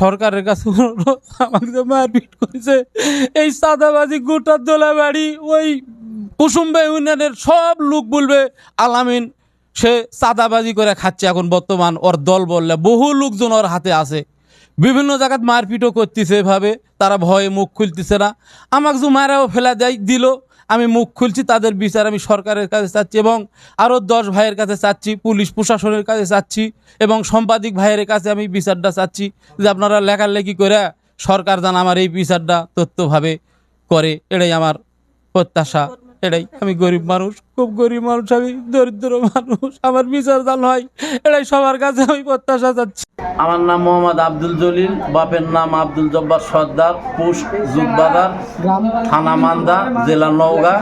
সরকারের কাছে অনুরোধ, আমাকে যে মারপিট করেছে এই চাঁদাবাজি গোটা দোলাবাড়ি ওই কুসুম্বা ইউনিয়নের সব লোক বলবে আলামিন সে চাঁদাবাজি করে খাচ্ছে। এখন বর্তমান ওর দল বললে বহু লোকজন ওর হাতে আছে, বিভিন্ন জায়গায় মারপিটও করতেছে। এভাবে তারা ভয়ে মুখ খুলতেছে না। আমাকে যে মারাও ফেলা দেয় দিল, আমি মুখ খুলছি, তাদের বিচার আমি সরকারের কাছে চাচ্ছি এবং আরও 10 ভাইয়ের কাছে চাচ্ছি, পুলিশ প্রশাসনের কাছে চাচ্ছি এবং সাংবাদিক ভাইয়ের কাছে আমি বিচারটা চাচ্ছি যে আপনারা লেখালেখি করে সরকার যেন আমার এই বিচারটা তথ্যভাবে করে। এটাই আমার প্রত্যাশা। এটাই, আমি গরিব মানুষ, খুব গরিব মানুষ, আমি দরিদ্র মানুষ, আমার বিচার যেন হয়, এটাই সবার কাছে আমি প্রত্যাশা চাচ্ছি। আমার নাম মোহাম্মদ আব্দুল জলিল, বাপের নাম আব্দুল জব্বার সর্দার, পোস্ট জুগবাজার, থানা মান্দা, জেলা নওগাঁ,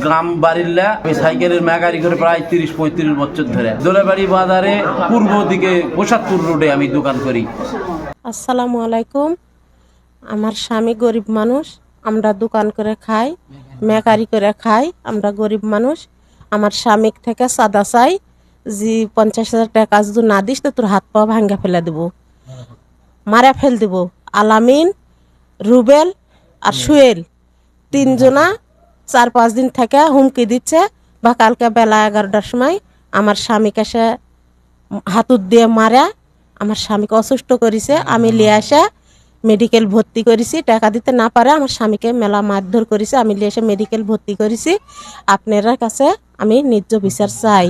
গ্রাম বারিল্লা। আমি সাইকেলের মেকারি করে প্রায় 30-35 বছর ধরে দোলাবাড়ি বাজারে পূর্ব দিকে 75 রোডে আমি দোকান করি। আসসালামু আলাইকুম। আমার স্বামী গরিব মানুষ, আমরা দোকান করে খাই, মেকারি করে খাই, আমরা গরিব মানুষ। আমার স্বামীর থেকে চাঁদা চাই যে 50,000 টাকা যদি না দিস তো তোর হাত পা ভাঙ্গা ফেলে দেবো, মারা ফেল দেবো। আলামিন, রুবেল আর সুয়েল 3 জনা 4-5 দিন থেকে হুমকি দিচ্ছে। বা কালকে বেলা 11টার সময় আমার স্বামীকে সে হাতুর দিয়ে মারা আমার স্বামীকে অসুস্থ করেছে। আমি লিয়ে আসে মেডিকেল ভর্তি করেছি, টাকা দিতে না পারে আমার স্বামীকে মেলা মারধর করেছে। আমি লিয়ে এসে মেডিকেল ভর্তি করেছি। আপনার কাছে আমি ন্যায্য বিচার চাই।